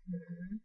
Mm-mm.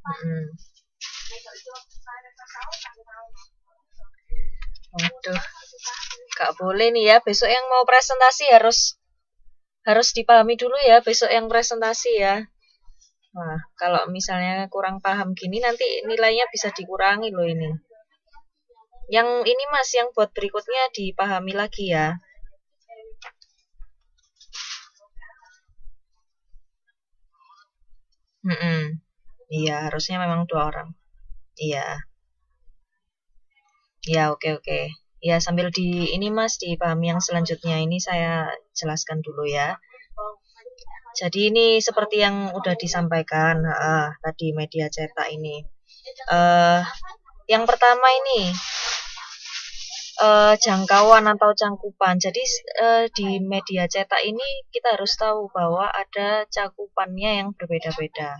Mm-mm. Waduh, gak boleh nih ya. Besok yang mau presentasi harus dipahami dulu ya. Besok yang presentasi ya. Wah, kalau misalnya kurang paham gini nanti nilainya bisa dikurangi loh ini. Yang ini Mas, yang buat berikutnya dipahami lagi ya. Mm-mm. Iya, harusnya memang 2 orang. Iya. Ya, oke. Ya, sambil di ini Mas dipahami yang selanjutnya ini saya jelaskan dulu ya. Jadi ini seperti yang udah disampaikan tadi media cetak ini. Yang pertama ini jangkauan atau cangkupan. Jadi di media cetak ini kita harus tahu bahwa ada cakupannya yang berbeda-beda.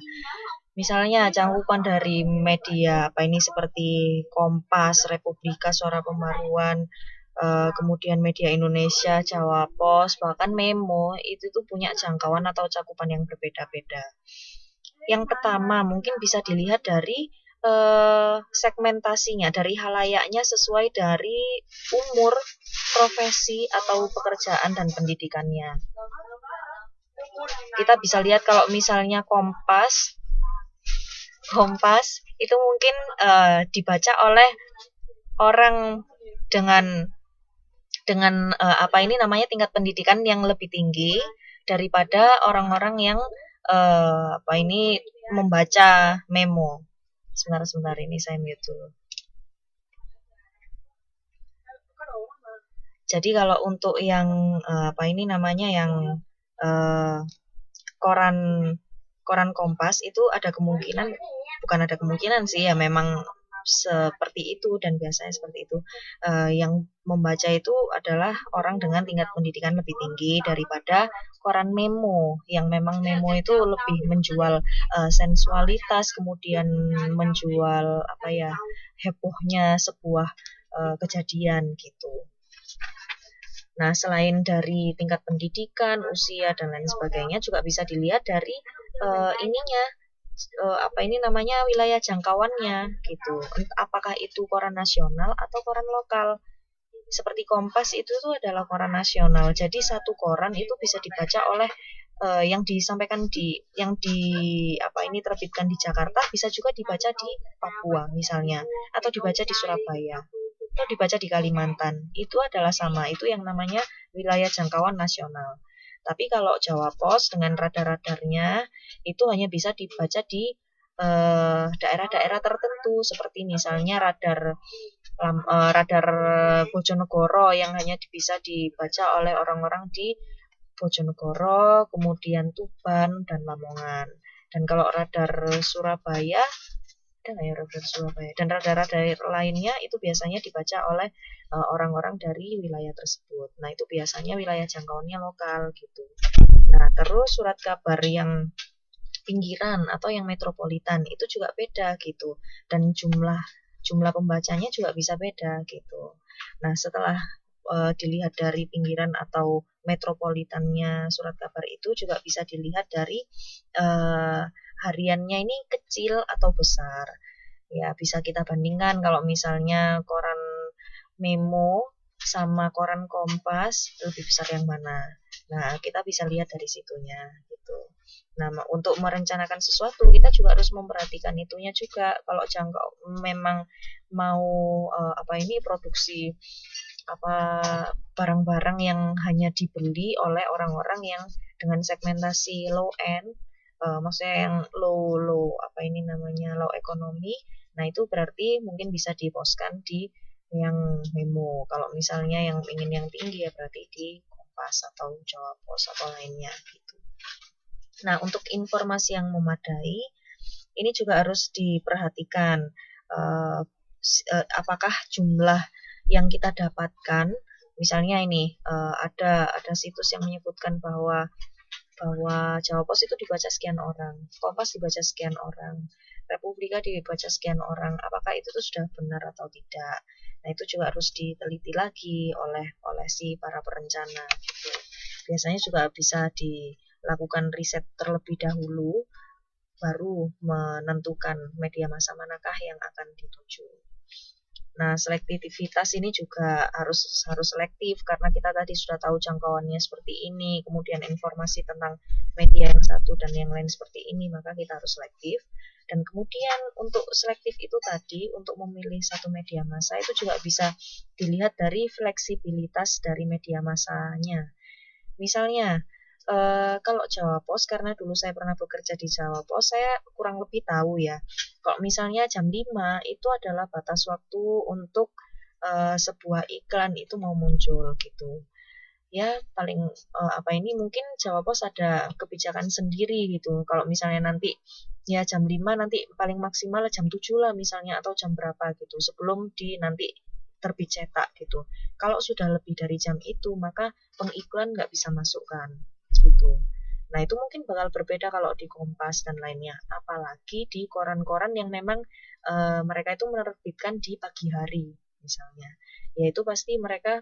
Misalnya cangkupan dari media apa ini seperti Kompas, Republika, Suara Pembaruan, kemudian Media Indonesia, Jawa Pos, bahkan Memo itu tuh punya jangkauan atau cakupan yang berbeda-beda. Yang pertama mungkin bisa dilihat dari segmentasinya, dari halayaknya sesuai dari umur, profesi atau pekerjaan dan pendidikannya. Kita bisa lihat kalau misalnya Kompas itu mungkin dibaca oleh orang dengan apa ini namanya tingkat pendidikan yang lebih tinggi daripada orang-orang yang apa ini membaca memo. Sebentar ini saya mute dulu. Jadi kalau untuk yang apa ini namanya yang koran Kompas itu ada kemungkinan, bukan ada kemungkinan sih ya, memang seperti itu dan biasanya seperti itu. Yang membaca itu adalah orang dengan tingkat pendidikan lebih tinggi daripada koran Memo, yang memang Memo itu lebih menjual sensualitas, kemudian menjual apa ya, hebohnya sebuah kejadian gitu. Nah, selain dari tingkat pendidikan, usia dan lain sebagainya juga bisa dilihat dari ininya apa ini namanya wilayah jangkauannya gitu. Apakah itu koran nasional atau koran lokal? Seperti Kompas itu tuh adalah koran nasional. Jadi satu koran itu bisa dibaca oleh yang disampaikan yang apa ini terbitkan di Jakarta bisa juga dibaca di Papua misalnya, atau dibaca di Surabaya, atau dibaca di Kalimantan. Itu adalah sama, itu yang namanya wilayah jangkauan nasional. Tapi kalau Jawa Pos dengan radar-radarnya itu hanya bisa dibaca di daerah-daerah tertentu, seperti misalnya radar Bojonegoro yang hanya bisa dibaca oleh orang-orang di Bojonegoro, kemudian Tuban dan Lamongan. Dan kalau radar Surabaya ada nggak ya Radar Surabaya, dan radar-radar lainnya itu biasanya dibaca oleh orang-orang dari wilayah tersebut. Nah itu biasanya wilayah jangkauannya lokal gitu. Nah terus surat kabar yang pinggiran atau yang metropolitan itu juga beda gitu, dan jumlah jumlah pembacanya juga bisa beda gitu. Nah setelah dilihat dari pinggiran atau metropolitannya surat kabar itu juga bisa dilihat dari hariannya ini kecil atau besar. Ya bisa kita bandingkan kalau misalnya koran Memo sama koran Kompas lebih besar yang mana. Nah, kita bisa lihat dari situnya gitu. Nah, untuk merencanakan sesuatu kita juga harus memperhatikan itunya juga. Kalau jangkau memang mau produksi apa barang-barang yang hanya dibeli oleh orang-orang yang dengan segmentasi low end, maksudnya yang low low ekonomi. Nah, itu berarti mungkin bisa diposkan di yang Memo. Kalau misalnya yang ingin yang tinggi ya berarti di Kompas atau Jawa Pos atau lainnya gitu. Nah, untuk informasi yang memadai ini juga harus diperhatikan apakah jumlah yang kita dapatkan, misalnya ini ada situs yang menyebutkan bahwa Jawa Pos itu dibaca sekian orang, Kompas dibaca sekian orang, Republika dibaca sekian orang, apakah itu tuh sudah benar atau tidak. Nah itu juga harus diteliti lagi oleh si para perencana gitu. Biasanya juga bisa dilakukan riset terlebih dahulu baru menentukan media massa manakah yang akan dituju. Nah, selektivitas ini juga harus selektif karena kita tadi sudah tahu jangkauannya seperti ini, kemudian informasi tentang media yang satu dan yang lain seperti ini, maka kita harus selektif. Dan kemudian untuk selektif itu tadi, untuk memilih satu media massa itu juga bisa dilihat dari fleksibilitas dari media massanya. Misalnya, kalau Jawa Pos, karena dulu saya pernah bekerja di Jawa Pos, saya kurang lebih tahu ya. Kalau misalnya jam 5 itu adalah batas waktu untuk sebuah iklan itu mau muncul gitu. Ya paling mungkin Jawa Pos ada kebijakan sendiri gitu. Kalau misalnya nanti ya jam 5 nanti paling maksimal jam 7 lah misalnya atau jam berapa gitu sebelum nanti terbit cetak gitu. Kalau sudah lebih dari jam itu maka pengiklan nggak bisa masukkan gitu. Nah itu mungkin bakal berbeda kalau di Kompas dan lainnya. Apalagi di koran-koran yang memang mereka itu menerbitkan di pagi hari misalnya. Yaitu pasti mereka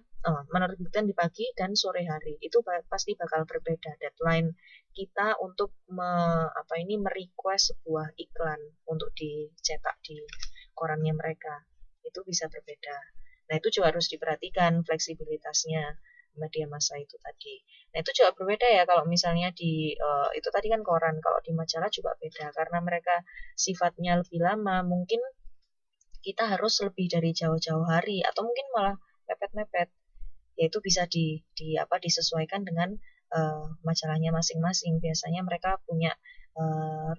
menerbitkan di pagi dan sore hari. Itu pasti bakal berbeda deadline kita untuk merequest sebuah iklan untuk dicetak di korannya mereka. Itu bisa berbeda. Nah, itu juga harus diperhatikan fleksibilitasnya media massa itu tadi. Nah, itu juga berbeda ya kalau misalnya itu tadi kan koran, kalau di majalah juga beda karena mereka sifatnya lebih lama, mungkin kita harus lebih dari jauh-jauh hari atau mungkin malah mepet-mepet. Yaitu bisa disesuaikan dengan majalahnya masing-masing. Biasanya mereka punya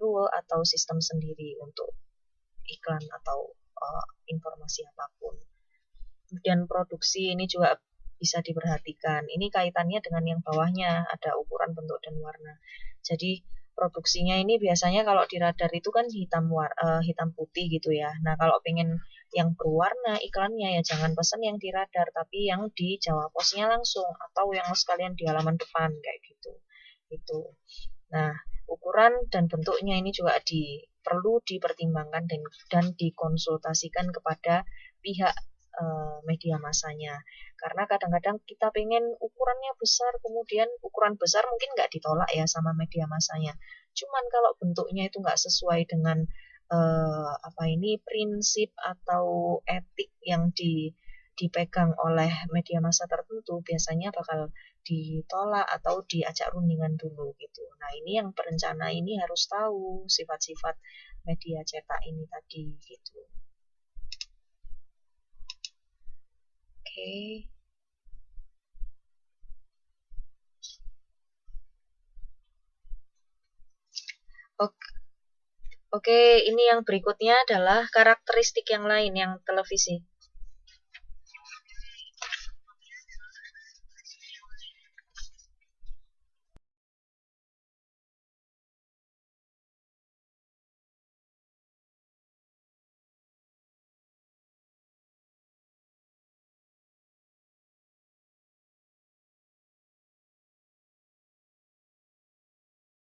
rule atau sistem sendiri untuk iklan atau informasi apapun. Kemudian produksi ini juga bisa diperhatikan. Ini kaitannya dengan yang bawahnya, ada ukuran, bentuk, dan warna. Jadi produksinya ini biasanya kalau di radar itu kan hitam putih gitu ya. Nah kalau pengen yang berwarna iklannya ya jangan pesan yang di radar, tapi yang di Jawa Posnya langsung atau yang sekalian di halaman depan kayak gitu. Itu. Nah ukuran dan bentuknya ini juga perlu dipertimbangkan dan dikonsultasikan kepada pihak media massanya. Karena kadang-kadang kita pengen ukurannya besar, kemudian ukuran besar mungkin nggak ditolak ya sama media massanya. Cuman kalau bentuknya itu nggak sesuai dengan prinsip atau etik yang dipegang oleh media massa tertentu, biasanya bakal ditolak atau diajak rundingan dulu gitu. Nah ini yang perencana ini harus tahu sifat-sifat media cetak ini tadi gitu. Oke, ini yang berikutnya adalah karakteristik yang lain yang televisi.